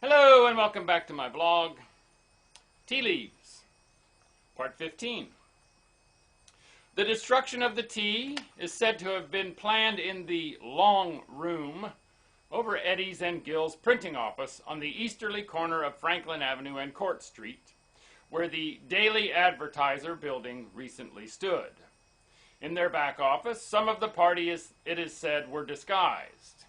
Hello and welcome back to my blog, Tea Leaves, Part 15. The destruction of the tea is said to have been planned in the Long Room over Eddy's and Gill's printing office on the easterly corner of Franklin Avenue and Court Street, where the Daily Advertiser building recently stood. In their back office, some of the party, it is said, were disguised.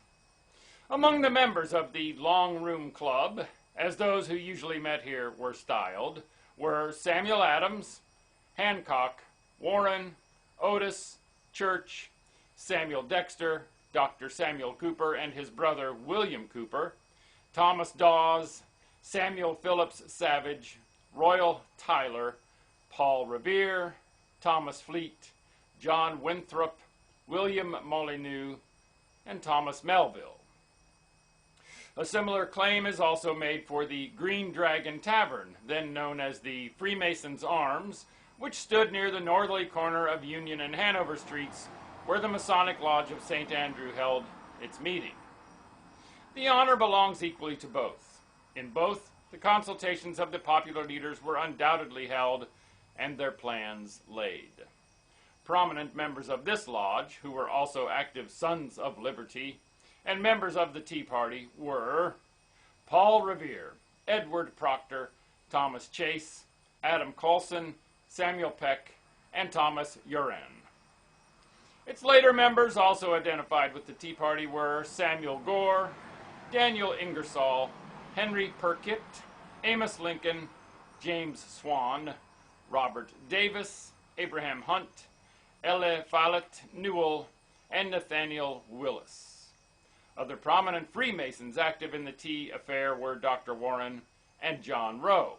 Among the members of the Long Room Club, as those who usually met here were styled, were Samuel Adams, Hancock, Warren, Otis, Church, Samuel Dexter, Dr. Samuel Cooper and his brother William Cooper, Thomas Dawes, Samuel Phillips Savage, Royal Tyler, Paul Revere, Thomas Fleet, John Winthrop, William Molyneux, and Thomas Melville. A similar claim is also made for the Green Dragon Tavern, then known as the Freemasons' Arms, which stood near the northerly corner of Union and Hanover Streets, where the Masonic Lodge of St. Andrew held its meeting. The honor belongs equally to both. In both, the consultations of the popular leaders were undoubtedly held and their plans laid. Prominent members of this lodge, who were also active Sons of Liberty, and members of the Tea Party were Paul Revere, Edward Proctor, Thomas Chase, Adam Colson, Samuel Peck, and Thomas Uren. Its later members also identified with the Tea Party were Samuel Gore, Daniel Ingersoll, Henry Perkett, Amos Lincoln, James Swan, Robert Davis, Abraham Hunt, Eliphalet Newell, and Nathaniel Willis. Other prominent Freemasons active in the tea affair were Dr. Warren and John Rowe.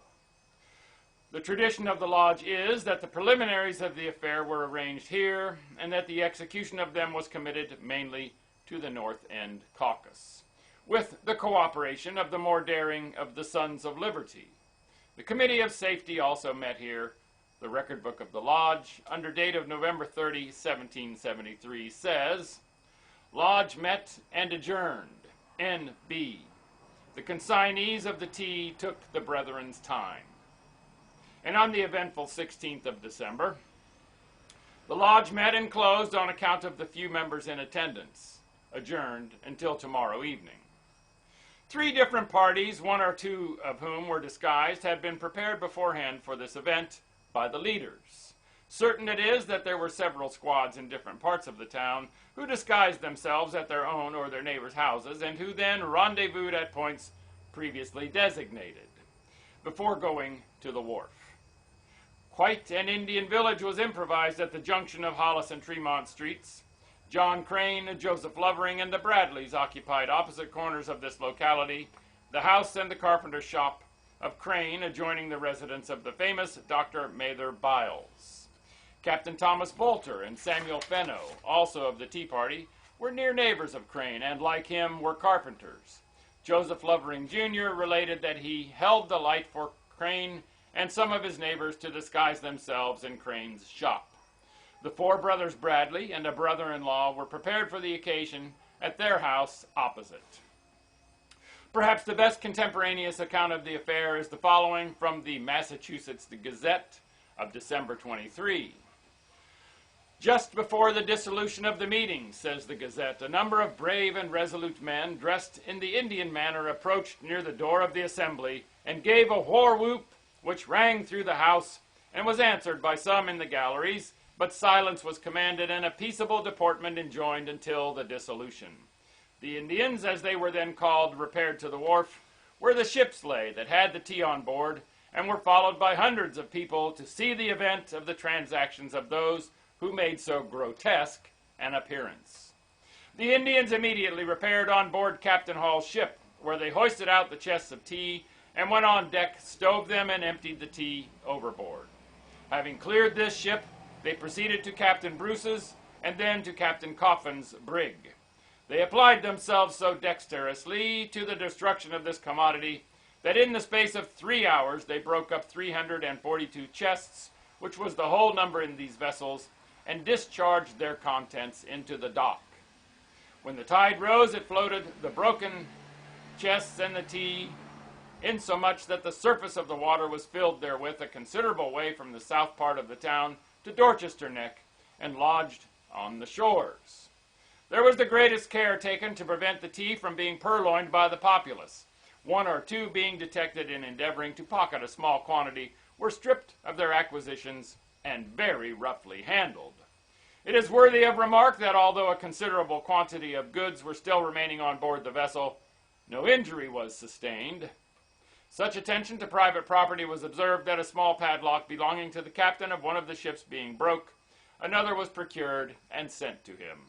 The tradition of the lodge is that the preliminaries of the affair were arranged here and that the execution of them was committed mainly to the North End caucus, with the cooperation of the more daring of the Sons of Liberty. The Committee of Safety also met here. The record book of the lodge, under date of November 30, 1773, says, "Lodge met and adjourned, N.B. The consignees of the tea took the brethren's time." And on the eventful 16th of December, the lodge met and closed on account of the few members in attendance, adjourned until tomorrow evening. 3 different parties, 1 or 2 of whom were disguised, had been prepared beforehand for this event by the leaders. Certain it is that there were several squads in different parts of the town who disguised themselves at their own or their neighbors' houses and who then rendezvoused at points previously designated before going to the wharf. Quite an Indian village was improvised at the junction of Hollis and Tremont Streets. John Crane, Joseph Lovering, and the Bradleys occupied opposite corners of this locality, the house and the carpenter's shop of Crane adjoining the residence of the famous Dr. Mather Byles. Captain Thomas Bolter and Samuel Fenno, also of the Tea Party, were near neighbors of Crane and, like him, were carpenters. Joseph Lovering, Jr. related that he held the light for Crane and some of his neighbors to disguise themselves in Crane's shop. The 4 brothers Bradley and a brother-in-law were prepared for the occasion at their house opposite. Perhaps the best contemporaneous account of the affair is the following from the Massachusetts Gazette of December 23. "Just before the dissolution of the meeting," says the Gazette, "a number of brave and resolute men, dressed in the Indian manner, approached near the door of the assembly and gave a war-whoop which rang through the house and was answered by some in the galleries, but silence was commanded and a peaceable deportment enjoined until the dissolution. The Indians, as they were then called, repaired to the wharf, where the ships lay that had the tea on board, and were followed by hundreds of people to see the event of the transactions of those who made so grotesque an appearance. The Indians immediately repaired on board Captain Hall's ship, where they hoisted out the chests of tea and went on deck, stove them, and emptied the tea overboard. Having cleared this ship, they proceeded to Captain Bruce's and then to Captain Coffin's brig. They applied themselves so dexterously to the destruction of this commodity that in the space of 3 hours they broke up 342 chests, which was the whole number in these vessels, and discharged their contents into the dock. When the tide rose, it floated the broken chests and the tea insomuch that the surface of the water was filled therewith a considerable way from the south part of the town to Dorchester Neck, and lodged on the shores. There was the greatest care taken to prevent the tea from being purloined by the populace. One or two being detected in endeavoring to pocket a small quantity were stripped of their acquisitions and very roughly handled. It is worthy of remark that although a considerable quantity of goods were still remaining on board the vessel, no injury was sustained. Such attention to private property was observed that a small padlock belonging to the captain of one of the ships being broke, another was procured and sent to him.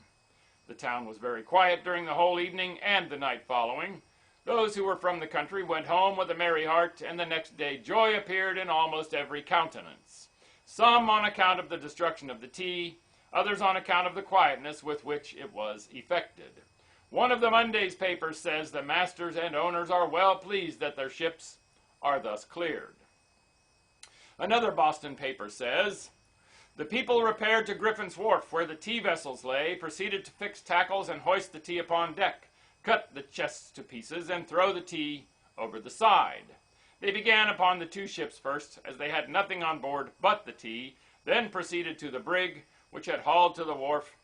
The town was very quiet during the whole evening and the night following. Those who were from the country went home with a merry heart, and the next day joy appeared in almost every countenance. Some on account of the destruction of the tea, others on account of the quietness with which it was effected. One of the Monday's papers says the masters and owners are well pleased that their ships are thus cleared. Another Boston paper says, the people repaired to Griffin's Wharf, where the tea vessels lay, proceeded to fix tackles and hoist the tea upon deck, cut the chests to pieces, and throw the tea over the side. They began upon the two ships first, as they had nothing on board but the tea, then proceeded to the brig, which had hauled to the wharf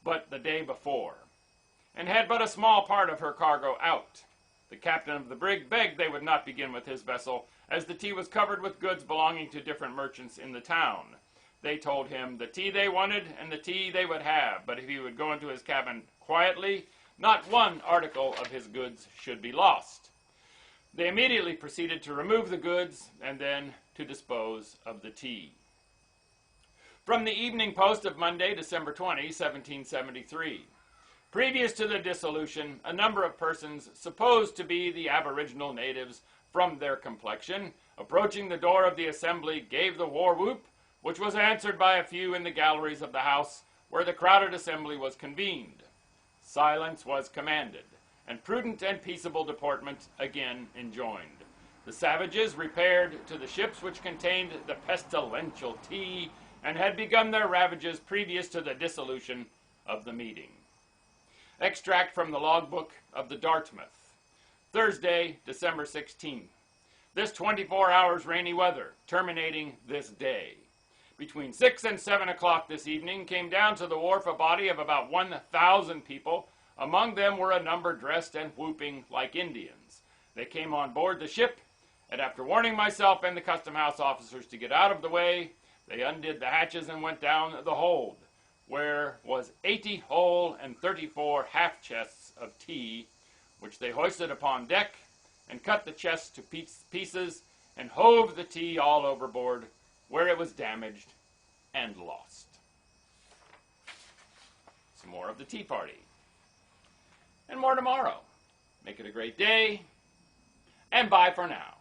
but the day before, and had but a small part of her cargo out. The captain of the brig begged they would not begin with his vessel, as the tea was covered with goods belonging to different merchants in the town. They told him the tea they wanted and the tea they would have, but if he would go into his cabin quietly, not one article of his goods should be lost. They immediately proceeded to remove the goods and then to dispose of the tea. From the Evening Post of Monday, December 20, 1773. Previous to the dissolution, a number of persons, supposed to be the aboriginal natives from their complexion, approaching the door of the assembly, gave the war whoop, which was answered by a few in the galleries of the house, where the crowded assembly was convened. Silence was commanded, and prudent and peaceable deportment again enjoined. The savages repaired to the ships which contained the pestilential tea, and had begun their ravages previous to the dissolution of the meeting. Extract from the logbook of the Dartmouth. Thursday, December 16th. This 24 hours rainy weather, terminating this day. Between 6 and 7 o'clock this evening came down to the wharf a body of about 1,000 people. Among them were a number dressed and whooping like Indians. They came on board the ship, and after warning myself and the custom house officers to get out of the way, they undid the hatches and went down the hold, where was 80 whole and 34 half chests of tea, which they hoisted upon deck, and cut the chests to pieces, and hove the tea all overboard, where it was damaged and lost. Some more of the tea party. And more tomorrow. Make it a great day, and bye for now.